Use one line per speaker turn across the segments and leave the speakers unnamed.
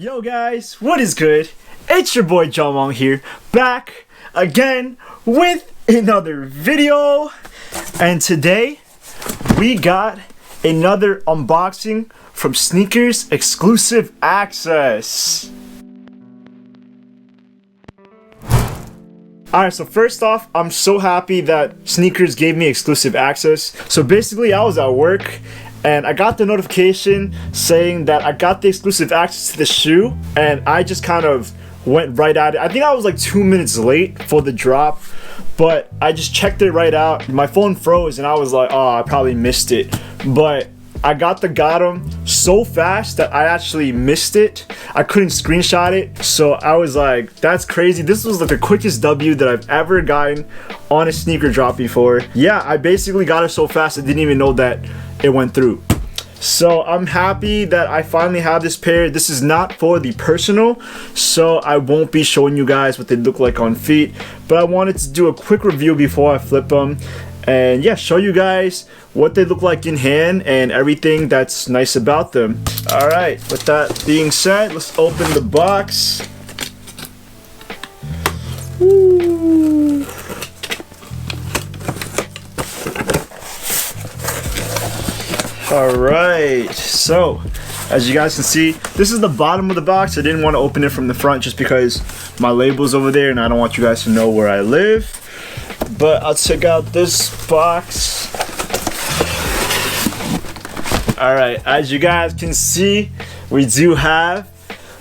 Yo guys, what is good? It's your boy Jamong here, back again with another video. And today we got another unboxing from SNKRS Exclusive Access. Alright, so first off, I'm so happy that SNKRS gave me exclusive access. So basically I was at work and I got the notification saying that I got the exclusive access to the shoe, and I just kind of went right at it. I think I was like 2 minutes late for the drop, but I just checked it right out. My phone froze and I was like, oh, I probably missed it. But I got them so fast that I actually missed it. I couldn't screenshot it, so I was like, that's crazy. This was like the quickest W that I've ever gotten on a sneaker drop before. Yeah, I basically got it so fast I didn't even know that it went through. So I'm happy that I finally have this pair. This is not for the personal, so I won't be showing you guys what they look like on feet, but I wanted to do a quick review before I flip them and yeah, show you guys what they look like in hand and everything that's nice about them. Alright, with that being said, let's open the box. Woo. Alright, so as you guys can see, this is the bottom of the box. I didn't want to open it from the front just because my label's over there and I don't want you guys to know where I live. But I'll check out this box. Alright, as you guys can see, we do have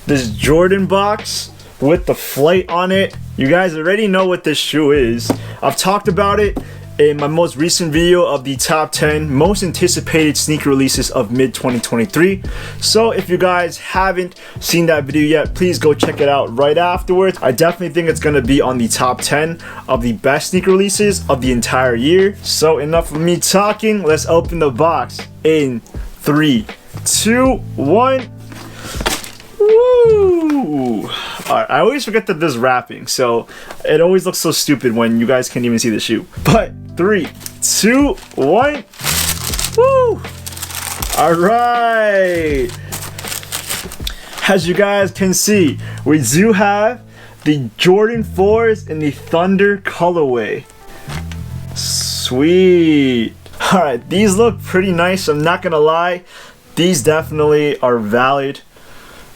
this Jordan box with the flight on it. You guys already know what this shoe is. I've talked about it in my most recent video of the top 10 most anticipated sneaker releases of mid-2023. So if you guys haven't seen that video yet, please go check it out right afterwards. I definitely think it's gonna be on the top 10 of the best sneaker releases of the entire year. So enough of me talking, let's open the box in 3, 2, 1. Woo! Alright, I always forget that there's wrapping, so it always looks so stupid when you guys can't even see the shoe. But 3, 2, 1. Woo! Alright! As you guys can see, we do have the Jordan 4s in the Thunder colorway. Sweet! Alright, these look pretty nice, I'm not gonna lie. These definitely are valid.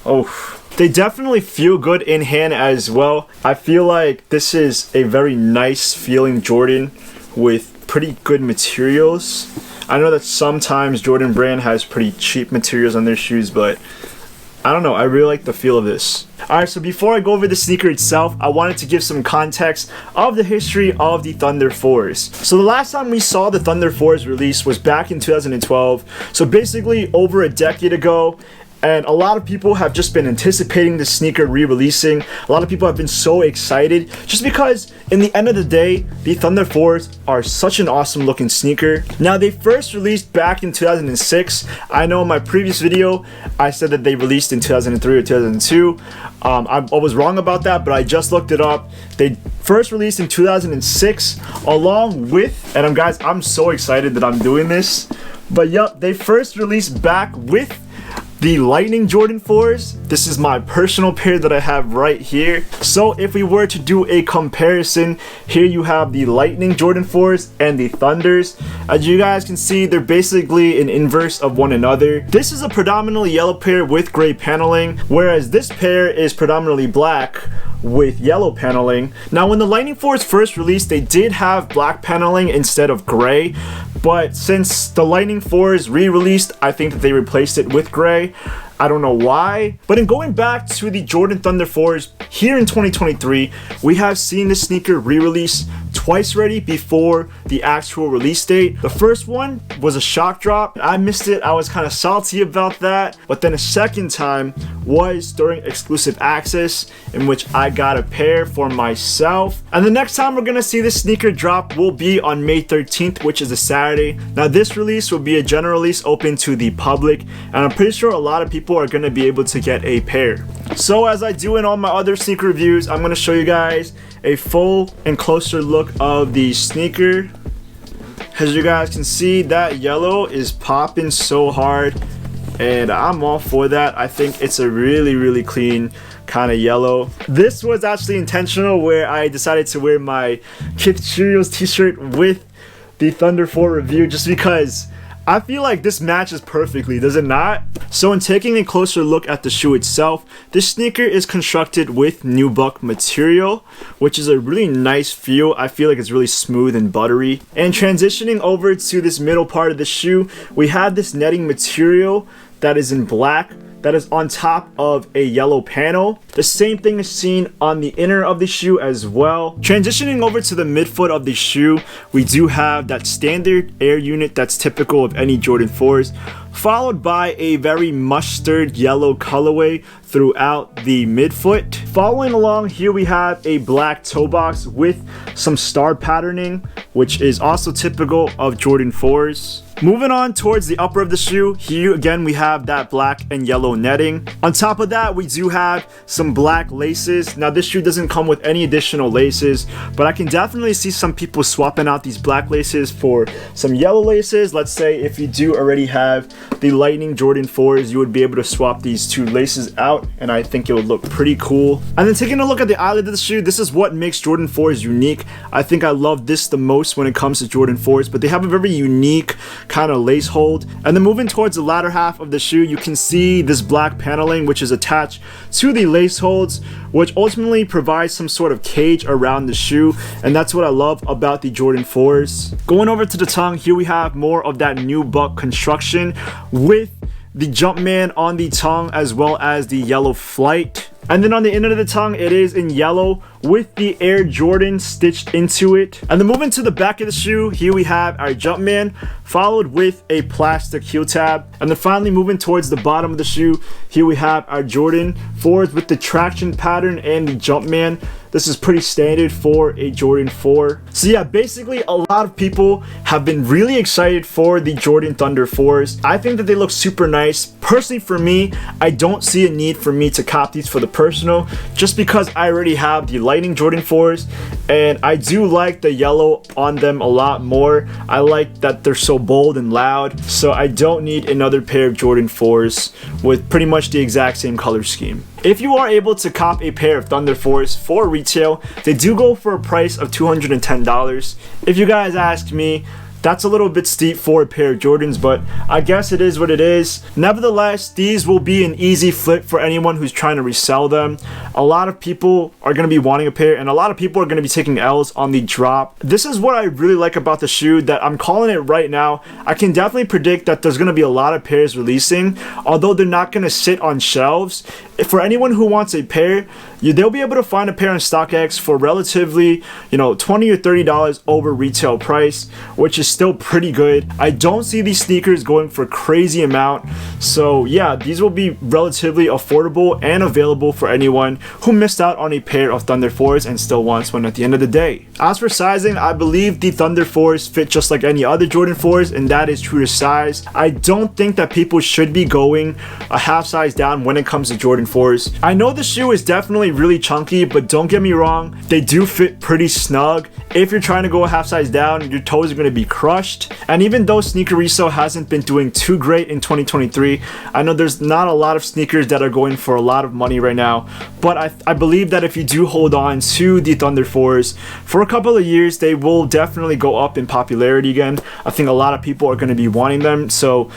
Oh, they definitely feel good in hand as well. I feel like this is a very nice feeling Jordan with pretty good materials. I know that sometimes Jordan brand has pretty cheap materials on their shoes, but I don't know, I really like the feel of this. Alright, so before I go over the sneaker itself, I wanted to give some context of the history of the Thunder 4s. So the last time we saw the Thunder 4s release was back in 2012, so basically over a decade ago. And a lot of people have just been anticipating this sneaker re-releasing. A lot of people have been so excited just because in the end of the day, the Thunder 4s are such an awesome looking sneaker. Now they first released back in 2006. I know in my previous video, I said that they released in 2003 or 2002. I was wrong about that, but I just looked it up. They first released in 2006 along with, and guys, I'm so excited that I'm doing this. But yup, they first released back with the Lightning Jordan 4s. This is my personal pair that I have right here. So if we were to do a comparison, here you have the Lightning Jordan 4s and the Thunders. As you guys can see, they're basically an inverse of one another. This is a predominantly yellow pair with gray paneling, whereas this pair is predominantly black with yellow paneling. Now when the Lightning 4s first released, they did have black paneling instead of gray, but since the Lightning 4s re-released, I think that they replaced it with gray. I don't know why, but in going back to the Jordan Thunder 4s here in 2023, we have seen this sneaker re-release twice already before the actual release date. The first one was a shock drop. I missed it. I was kind of salty about that. But then a second time was during exclusive access, in which I got a pair for myself. And the next time we're gonna see this sneaker drop will be on May 13th, which is a Saturday. Now this release will be a general release open to the public, and I'm pretty sure a lot of people are gonna be able to get a pair. So as I do in all my other sneaker reviews, I'm gonna show you guys a full and closer look of the sneaker. As you guys can see, that yellow is popping so hard. and I'm all for that. I think it's a really clean kind of yellow. This was actually intentional, where I decided to wear my Kith Cheerios t-shirt with the Thunder 4 review, just because I feel like this matches perfectly, does it not? So in taking a closer look at the shoe itself, this sneaker is constructed with nubuck material, which is a really nice feel. I feel like it's really smooth and buttery. And transitioning over to this middle part of the shoe, we have this netting material that is in black, that is on top of a yellow panel. The same thing is seen on the inner of the shoe as well. Transitioning over to the midfoot of the shoe, we do have that standard air unit that's typical of any Jordan 4s, followed by a very mustard yellow colorway throughout the midfoot. Following along, here we have a black toe box with some star patterning, which is also typical of Jordan 4s. Moving on towards the upper of the shoe, here again we have that black and yellow netting. On top of that, we do have some black laces. Now this shoe doesn't come with any additional laces, but I can definitely see some people swapping out these black laces for some yellow laces. Let's say if you do already have the Lightning Jordan 4s, you would be able to swap these two laces out, and I think it would look pretty cool. And then taking a look at the eyelid of the shoe, this is what makes Jordan 4s unique. I think I love this the most when it comes to Jordan 4s, but they have a very unique kind of lace hold. And then moving towards the latter half of the shoe, you can see this black paneling which is attached to the lace holds, which ultimately provides some sort of cage around the shoe, and that's what I love about the Jordan 4s. Going over to the tongue, here we have more of that nubuck construction with the Jumpman on the tongue as well as the yellow flight. And then on the end of the tongue, it is in yellow with the Air Jordan stitched into it. And then moving to the back of the shoe, here we have our Jumpman, followed with a plastic heel tab. And then finally moving towards the bottom of the shoe, here we have our Jordan 4s with the traction pattern and the Jumpman. This is pretty standard for a Jordan 4. So yeah, basically a lot of people have been really excited for the Jordan Thunder 4s. I think that they look super nice. Personally for me, I don't see a need for me to cop these for the personal, just because I already have the Lightning Jordan 4s, and I do like the yellow on them a lot more. I like that they're so bold and loud, so I don't need another pair of Jordan 4s with pretty much the exact same color scheme. If you are able to cop a pair of Thunder 4s for retail, they do go for a price of $210. If you guys ask me, that's a little bit steep for a pair of Jordans, but I guess it is what it is. Nevertheless, these will be an easy flip for anyone who's trying to resell them. A lot of people are going to be wanting a pair, and a lot of people are going to be taking L's on the drop. This is what I really like about the shoe, that I'm calling it right now. I can definitely predict that there's going to be a lot of pairs releasing, although they're not going to sit on shelves. For anyone who wants a pair, they'll be able to find a pair on StockX for relatively, $20 or $30 over retail price, which is still pretty good. I don't see these sneakers going for a crazy amount, so yeah, these will be relatively affordable and available for anyone who missed out on a pair of Thunder 4s and still wants one at the end of the day. As for sizing, I believe the Thunder 4s fit just like any other Jordan 4s, and that is true to size. I don't think that people should be going a half size down when it comes to Jordan 4s. I know the shoe is definitely really chunky, but don't get me wrong, they do fit pretty snug. If you're trying to go a half size down, your toes are going to be crushed. And even though sneaker resale hasn't been doing too great in 2023, I know there's not a lot of sneakers that are going for a lot of money right now, but I believe that if you do hold on to the Thunder 4s for a couple of years, they will definitely go up in popularity again. I think a lot of people are going to be wanting them, so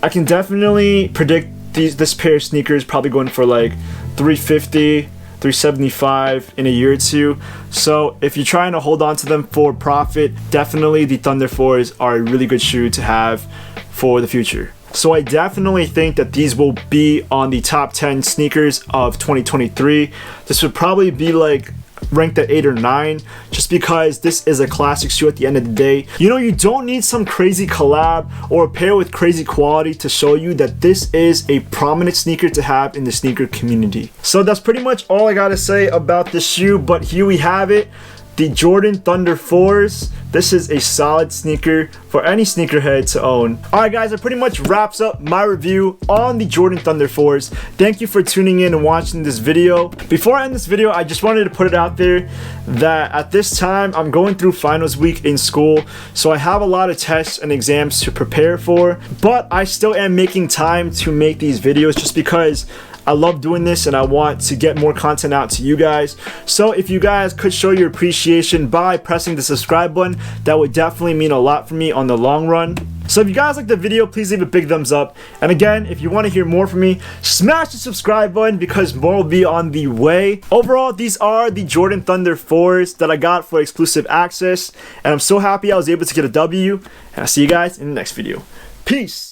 I can definitely predict this pair of sneakers probably going for like $350, $375 in a year or two. So if you're trying to hold on to them for profit, definitely the Thunder 4s are a really good shoe to have for the future. So I definitely think that these will be on the top 10 sneakers of 2023. This would probably be like ranked at 8 or 9, just because this is a classic shoe at the end of the day. You don't need some crazy collab or a pair with crazy quality to show you that this is a prominent sneaker to have in the sneaker community. So that's pretty much all I gotta say about this shoe, but here we have it. the Jordan Thunder 4s. This is a solid sneaker for any sneakerhead to own. Alright guys, that pretty much wraps up my review on the Jordan Thunder 4s. Thank you for tuning in and watching this video. Before I end this video, I just wanted to put it out there that at this time, I'm going through finals week in school, so I have a lot of tests and exams to prepare for, but I still am making time to make these videos just because I love doing this and I want to get more content out to you guys. So if you guys could show your appreciation by pressing the subscribe button, that would definitely mean a lot for me on the long run. So if you guys like the video, please leave a big thumbs up. And again, if you want to hear more from me, smash the subscribe button because more will be on the way. Overall, these are the Jordan Thunder 4s that I got for exclusive access. And I'm so happy I was able to get a W. And I'll see you guys in the next video. Peace!